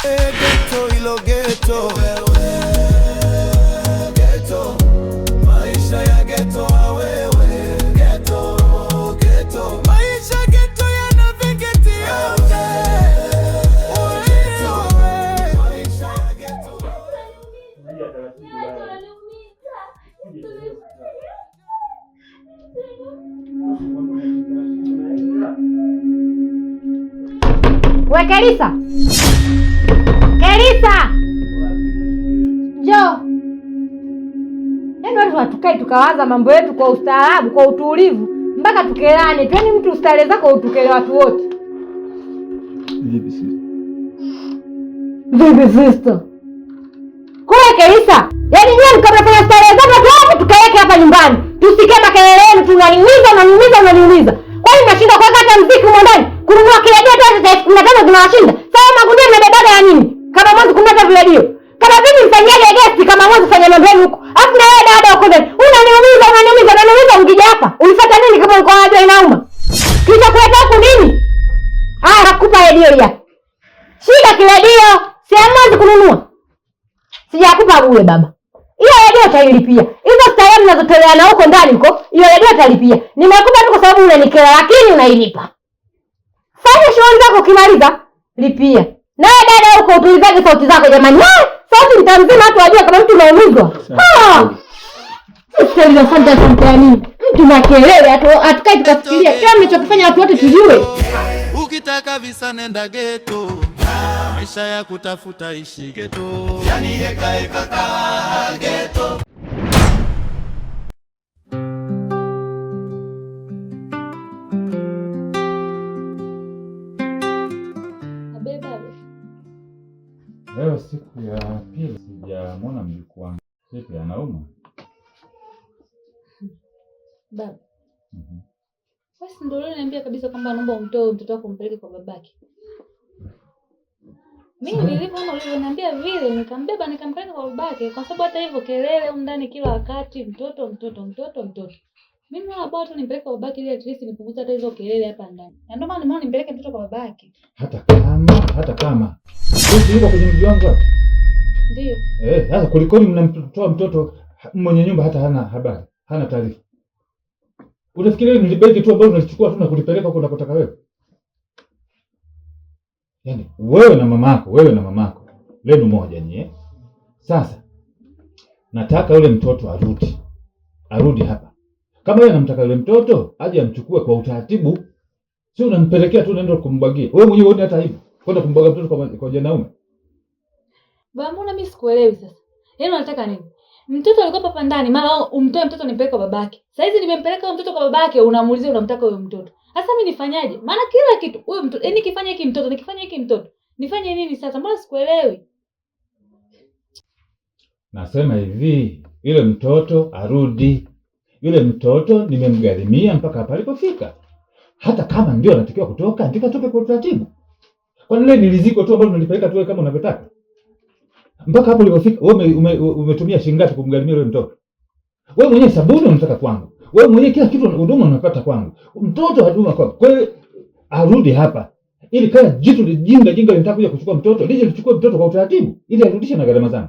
Ghetto ilo ghetto. Ghetto. Maisha ya ghetto wewe. Ghetto. Ghetto. Maisha ghetto yanavingitia. Maisha ya ghetto. We Kelisa! Kelisa! Njoo. Yaani tukae tukawaza mambo yetu kwa ustaarabu, kwa utulivu, mpaka tukelane. Twani mtu ustare zako utukele watu wote. Vipi sister? Kwa Kelisa, yaani nyinyi mkafanya starehe zako wote tukaeke hapa nyumbani. Tusikie makelele yenu tunaniumiza. Kwa hiyo mnashinda kuweka hata muziki huko ndani. Kununua kile hata 15 zinawashinda. Sasa magunia mnabebaga ya nini? Kama mwanzo kununua video. Kama vipi mfanyaje guest kama mwanzo fanya mambo yenu huko. Alafu na wewe dada huko ndani. Unaniumiza ungija hapa. Ulifuata nini kama uko haja inauma? Kisha kuleta huku nini? Nakupa radio ya. Shika kile dio. Si mwanzo kununua. Sijakupa bure baba. Hiyo radio utailipia. Hizo starehe mnazotoleana huko ndani huko, hiyo radio utalipia. Nimekupa tu kwa sababu unanikera lakini unailipa. Fanya shughuli zako ukimaliza, lipia. Nawe dada huko utulizaje sauti zako jamani? Sauti mtamzima watu wajue kama mtu unaumizwa. Sasa ile asante ya nini? Mtu makelele atukae tukafikiria kila mnachokifanya watu wote tujue. Ukitaka visa nenda ghetto. Maisha ya kutafuta ishi ghetto. Yani heka ka ghetto. Leo siku ya pili sijamwona mjukuu wangu. Sipi anauma? Baba. Basi ndio leo niambia kabisa kwamba naomba umtoe mtoto wako umpeleke kwa babake. Mimi nilipoona ulivyoniambia vile nikambeba nikampeleka kwa babake kwa sababu hata hivyo kelele ndani kila wakati mtoto. Mimi naona bora tu nimpeleke kwa babake ili at least nipunguze hata hizo kelele hapa ndani. Na ndio maana nimeona nimpeleke mtoto kwa babake. Hata kama. Sisi yuko kwenye mji wangu hapa. Ndio. Sasa kulikoni mnamtoa mtoto mwenye nyumba hata hana habari, hana taarifa. Unafikiria ni begi tu ambalo unachukua tu na kulipeleka huko unakotaka wewe? Yaani wewe na mamako lenu moja nyie. Sasa nataka yule mtoto arudi hapa. Kama yeye anamtaka yule mtoto aje amchukue kwa utaratibu. Sio unampelekea tu unaenda kumbwagia. Wewe mwenyewe uone hata hivi. Kwenda kumbwaga mtoto kwa janaume. Baba mbona mimi sikuelewi sasa? Yaani unataka nini? Mtoto alikuwa hapa ndani, mara umtoe mtoto nipeleke kwa babake. Sasa hizi nimempeleka mtoto kwa babake, unamuulizia unamtaka huyo mtoto. Sasa mimi nifanyaje? Maana kila kitu huyo mtoto, nikifanya hiki mtoto. Nifanye nini sasa? Mbona sikuelewi? Nasema hivi, yule mtoto arudi. Yule mtoto nimemgharimia mpaka hapa alipofika. Hata kama ndio anatakiwa kutoka, ndika toke kwa utaratibu. Kwa nini niliziko tu ambalo nilipeleka tu kama unavyotaka? Mpaka hapo ulipofika wewe umetumia shilingi ngapi kumgharimia yule mtoto? Wewe mwenyewe sabuni unataka kwangu. Wewe mwenyewe kila kitu huduma unapata kwangu. Mtoto huduma kwangu. Kwa hiyo arudi hapa. Ili kama jitu jinga linataka kuja kuchukua mtoto, lije lichukue mtoto kwa utaratibu ili arudishe na gharama zangu.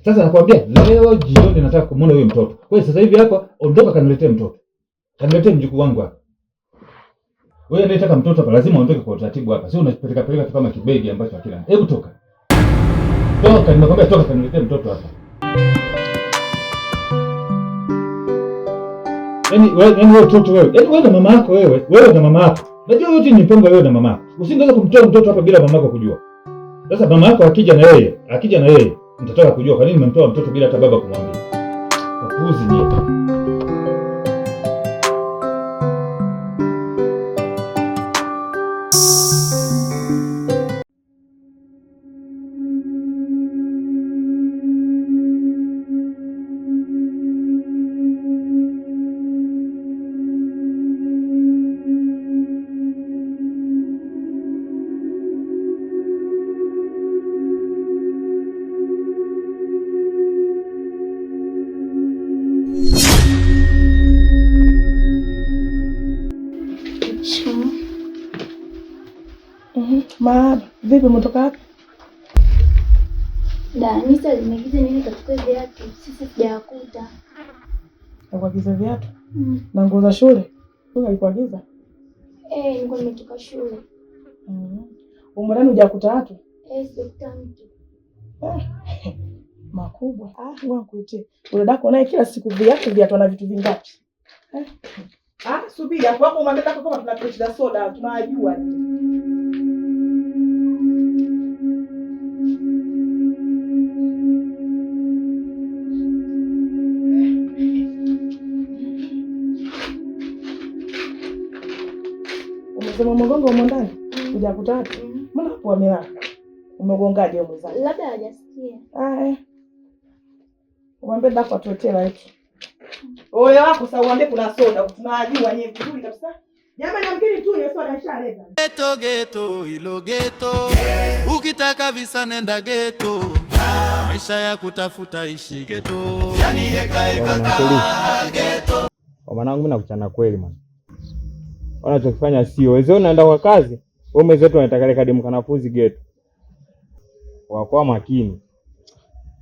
Sasa nakwambia leo jioni nataka kumuona huyo mtoto. Kwa hiyo sasa hivi hapa ondoka kaniletee mtoto. Kaniletee mjukuu wangu hapa. Wewe unataka mtoto hapa lazima uondoke kwa utaratibu hapa. Sio unapeleka tu kama kibegi ambacho hakina. Hebu toka. Toka, nimekwambia toka kaniletee mtoto hapa. Yaani wewe mtoto wewe. Yaani wewe na mama yako wewe na mama yako. Najua yote ni mpango wewe na mama yako. Usingeweza kumtoa mtoto hapa bila mama yako kujua. Sasa mama yako akija na yeye, mtataka kujua kwa nini mmemtoa mtoto bila hata baba kumwambia. Wapuzi nyie. Ma, vipi umetoka wapi? Danisa limegiza nini katika viatu? Sisi sijakuta. Akuagiza viatu? Na nguo za shule? Wewe alikuagiza? Nilikuwa nimetoka shule. Umrani hujakuta watu? Sikuta mtu. Makubwa. Wakuite. Ule dako naye kila siku viatu na vitu vingapi? Subiri hapo hapo umwambie dako kama tuna fresh za soda tunajua. Umesema mgongo umo ndani? Hujakuta watu? Mbona hapo wamelala? Umegongaje wewe mwenzangu? Labda hajasikia. Umwambie dako atuletee laiki. Oya wako sasa uambie kuna soda tunajua nyewe vizuri kabisa. Jamani amkeni tu ile soda ishaleta. Geto ilo geto. Ukitaka visa nenda geto. Maisha ya kutafuta ishi geto. Yani heka geto. Mwanangu mimi nakuchana kweli man. Unachokifanya sio. Wewe unaenda kwa kazi, wewe mwenzetu unataka ile kadi mkanafuzi geto. Wakuwa makini.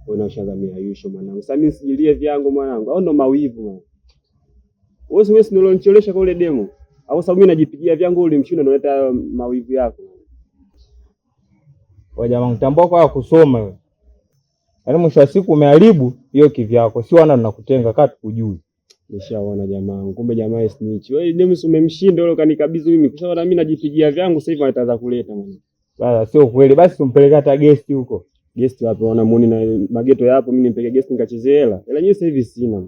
Unashangamia Yusho mwanangu. Sasa mimi sijilie vyangu mwanangu. Au ndo mawivu mwana. Wewe si unanicholesha kwa ule demo. Au sababu mimi najipigia vyangu ulimshinda unaleta mawivu yako. Wewe jamaa mtambua kwa kusoma wewe. Yaani mwisho wa siku umeharibu hiyo kivyako. Si wana tunakutenga kati kujui. Nishaona jamaa. Kumbe jamaa snitch. Wewe demo umemshinda yule kanikabidhi mimi. Kisha mimi najipigia vyangu sasa hivi anataka kuleta mwana. Sasa sio kweli. Basi tumpeleke hata guest huko. Guest wapi wanamuoni na mageto yapo mimi nimpeke guest nikachezea hela. Hela nyinyi sasa hivi sina.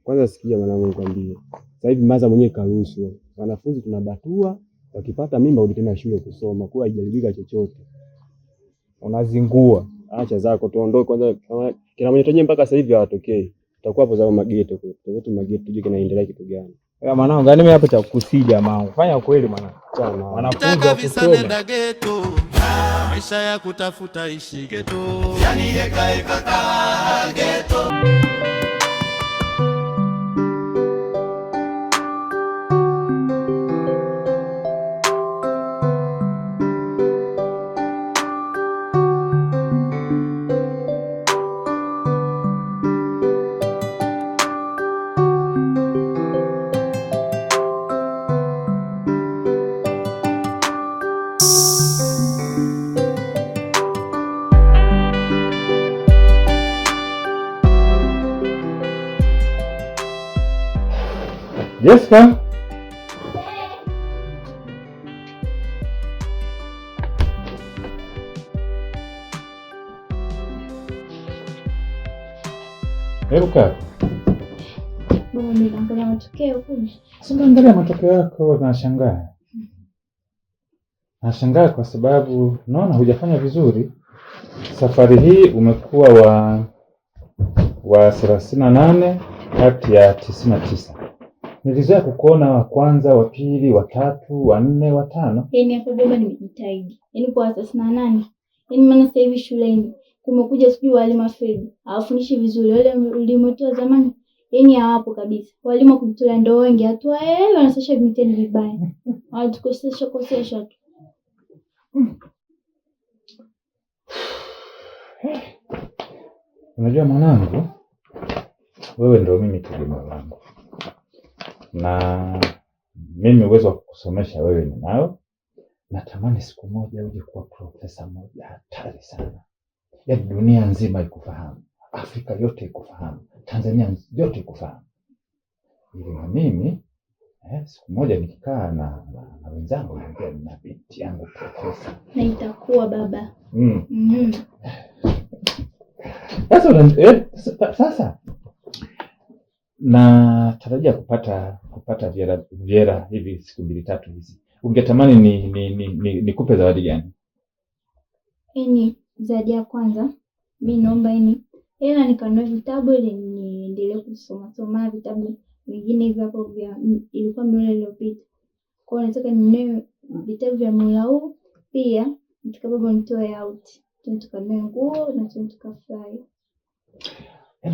Kwanza sikia mwanangu nikwambie. Sasa hivi maza mwenyewe karuhusu. Wanafunzi tunabatua wakipata mimba udi tena shule kusoma. Kwa haijaribika chochote. Unazingua. Acha zako tuondoke kwanza kila mwenye toje mpaka sasa hivi hawatokei. Tutakuwa hapo za mageto kwa. Tutakuwa mageto tuje kinaendelea kitu gani. Mwanangu ngani mimi hapa cha kusija mwanangu. Fanya kweli mwanangu. Sana. Wanafunzi wa kusoma. Geto. Maisha ya kutafuta ishi geto. Yani heka geto. Jessica. Eruka. Baba ninaangalia matokeo kuni. Sasa angalia matokeo yako nashangaa. Nashangaa kwa sababu naona hujafanya vizuri. Safari hii umekuwa wa 38 kati ya 99. Nilizoea kukuona wa kwanza, wa pili, wa tatu, wa nne, wa tano. Yaani hapo baba nimejitahidi. Yaani kwa 38. Yaani maana sasa hivi shuleni kumekuja sijui walimu afedi. Hawafundishi vizuri. Wale walimu wa zamani yaani hawapo kabisa. Walimu kujitolea ndio wengi. Hatua wanasesha mitihani vibaya. Wanatukosesha tu. Unajua mwanangu, wewe ndio mimi tegemeo langu. Na mimi uwezo wa kukusomesha wewe ninao. Natamani siku moja uje kuwa profesa mmoja hatari sana. Yaani dunia nzima ikufahamu, Afrika yote ikufahamu, Tanzania yote ikufahamu. Ili na mimi siku moja nikikaa na wenzangu naambia na binti yangu profesa. Na itakuwa baba. Sasa na tarajia kupata viera hivi siku 2-3 hizi. Ungetamani nikupe zawadi gani? Yaani zawadi ya kwanza mimi naomba hela nikanunue vitabu ili niendelee kusoma vitabu vingine hivi hapo vya ilikuwa miaka iliyopita. Kwa hiyo nataka ninunue vitabu vya muda huu pia nitakapobeba nitoe out. Tukanunue nguo na tukafurahi.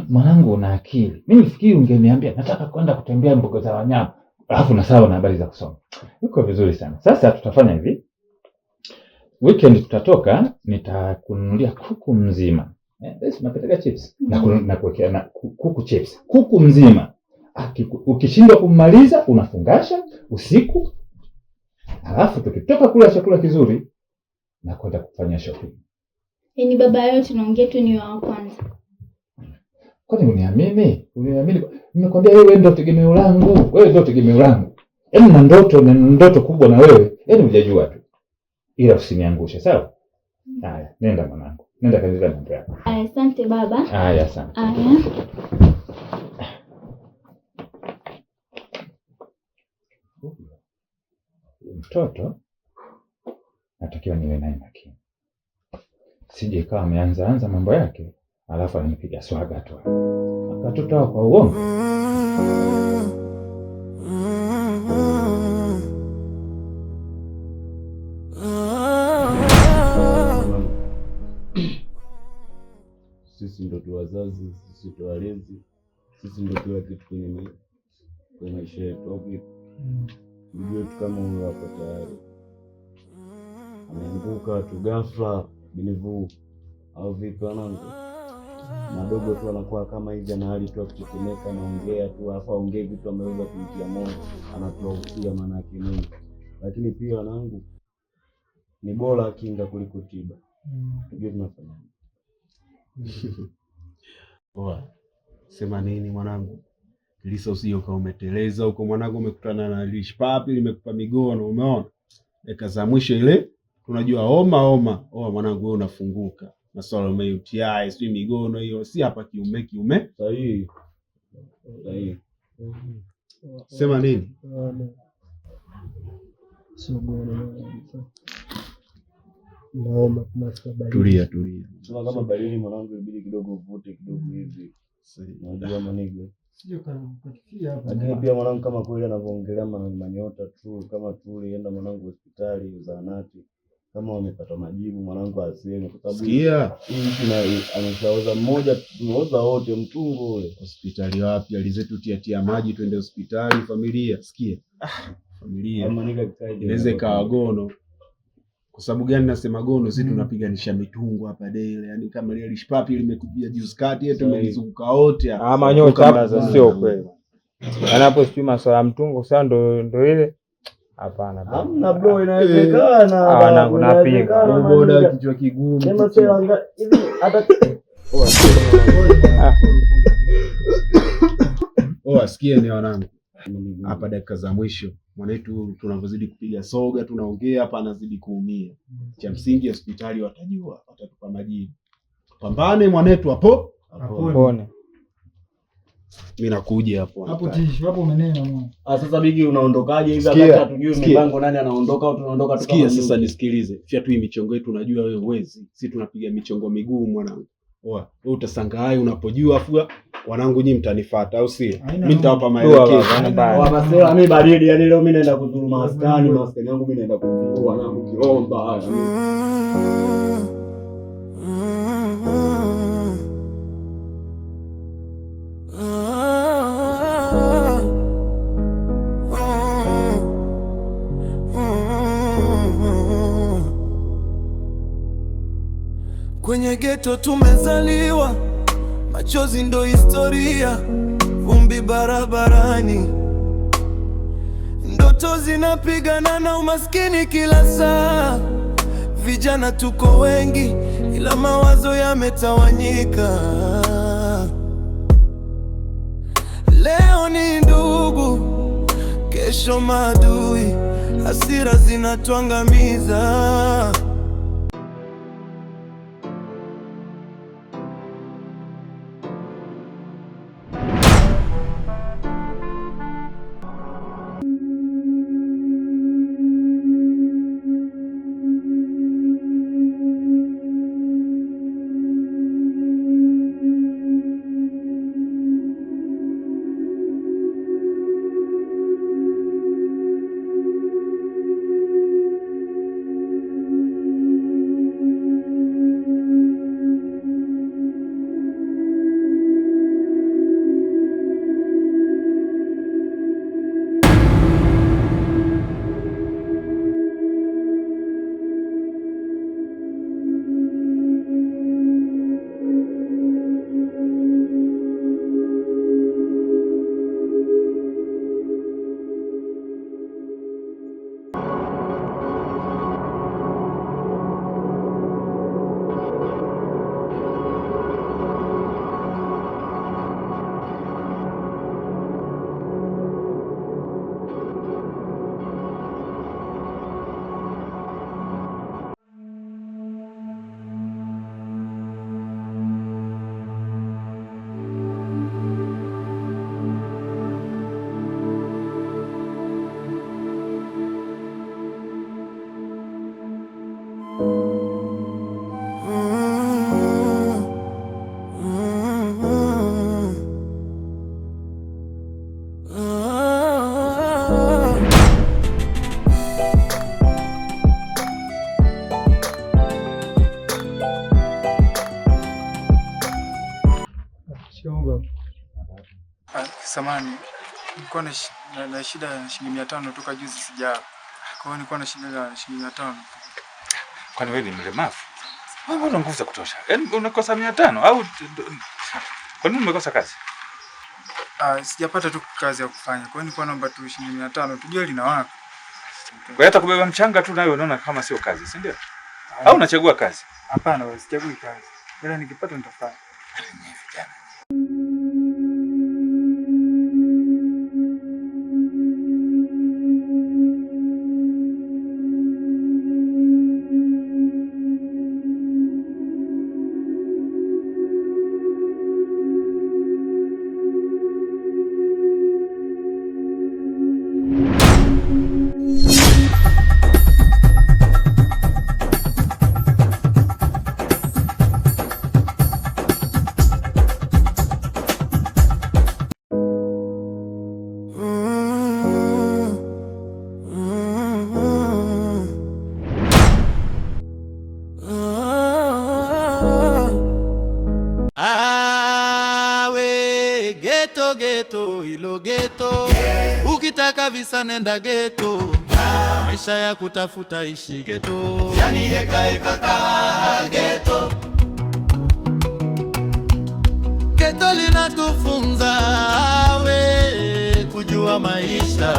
Mwanangu una akili. Mimi nifikiri ungeniambia nataka kwenda kutembea mbuga za wanyama. Alafu na sawa na habari za kusoma. Uko vizuri sana. Sasa tutafanya hivi. weekend tutatoka, nitakununulia kuku mzima. Basi napeteka chips. Na kuwekea na kuku chips. Kuku mzima. Ukishindwa kumaliza unafungasha usiku. Alafu tukitoka kula chakula kizuri na kwenda kufanya shopping. Yaani baba leo tunaongea tu ni wa kwanza. Kwani uniamini? Uniamini? Nimekwambia wewe ndio tegemeo langu. Wewe ndio tegemeo langu. Yaani na ndoto kubwa na wewe. Yaani hujajua tu. Ila usiniangushe, sawa? Haya, nenda mwanangu. Nenda kaendelea na mambo yako. Asante baba. Haya, asante. Haya. Mtoto natakiwa niwe naye makini. Sije ikawa ameanza mambo yake, alafu ananipiga swaga tu. Akatotoa kwa uongo. Sisi ndo tu wazazi, sisi ndo walezi, sisi ndo kila kitu kwenye maisha yetu. Ndio tu kama huyo hapo tayari ameanguka tu ghafla binivu au vipi wanangu, madogo tu anakuwa kama hivi, ana hali tu kutetemeka, anaongea tu afa ongee vitu ameweza kumtia moyo, anatoa usia maana yake nini. Lakini pia wanangu, ni bora kinga kuliko tiba. Ndio tunafanya. Poa. Sema nini mwanangu? Lisa usio kama umeteleza huko mwanangu, umekutana na lishpapi limekupa migono, umeona? Dakika za mwisho ile tunajua homa. Mwanangu wewe unafunguka. Masuala ya UTI, sio migono hiyo, si hapa kiume. Sahihi. Sema nini? Tulia. Sema kama baridi mwanangu, ibidi kidogo uvute kidogo hivi. Unajua maniga. Sio kama kufikia hapa. Lakini pia mwanangu, kama kweli anavyoongelea manyota tu, kama tulienda mwanangu hospitali zahanati, kama wamepata majibu mwanangu aseme, kwa sababu sikia hii na ameshaoza mmoja, tumeoza wote mtungo ule. Hospitali wapi? Alizetu tia maji twende hospitali familia. Sikia. Familia. Maniga kikaidi. Inaweza ikawa gono. Kwa sababu gani nasema gono? Sisi tunapiganisha mitungo hapa daily. Yaani kama ile lishpapi limekujia juice kati yetu tumezunguka wote. Manyota hapa sio kweli. Anapo sijui masuala ya mtungo sasa ndo ile. Hapana. Hamna bro, inawezekana. Wanangu napiga. Boda kichwa kigumu. Sema sasa hivi hata asikie ni wanangu. Hapa dakika za mwisho mwanetu tunavyozidi kupiga soga tunaongea hapa anazidi kuumia. Cha msingi hospitali watajua, watatupa majibu. Pambane mwanetu hapo. Pone. Mimi nakuja hapo. Hapo tishu, hapo umenena mwana. Sasa bigi unaondokaje hivi hata hatujui mipango nani anaondoka au tunaondoka tu kama. Sikia sasa nisikilize. Fia tu hii michongo yetu unajua wewe uwezi. Sisi tunapiga michongo miguu mwanangu. Wewe utasanga hai unapojua afua wanangu nyinyi mtanifuata au si? Mimi nitawapa maelekezo. Wabasela mimi baridi, yani leo mimi naenda kuzuru maskani yangu mimi naenda kuzuru wanangu kiomba. Kwenye ghetto tumezaliwa, machozi ndo historia, vumbi barabarani, ndoto zinapigana na umaskini kila saa. Vijana tuko wengi ila mawazo yametawanyika. Leo ni ndugu, kesho maadui, hasira zinatuangamiza. samani, nilikuwa na shida ya shilingi 500 toka juzi sijala. Kwa hiyo nilikuwa na shida ya shilingi 500. Kwani wewe ni mlemavu? Wewe una nguvu za kutosha. Yaani unakosa 500 au kwa nini umekosa kazi? Sijapata tu kazi ya kufanya. Kwa hiyo nilikuwa naomba tu shilingi 500 tujue linawaka. Kwa hiyo hata kubeba mchanga tu nayo unaona kama sio kazi, si ndio? Au unachagua kazi? Hapana, wewe sichagui kazi. Ila nikipata nitafanya. Vijana. Geto ilo geto, ukitaka visa nenda geto, maisha ya kutafuta ishi geto, yani heka ka geto. Geto linatufunza we kujua maisha.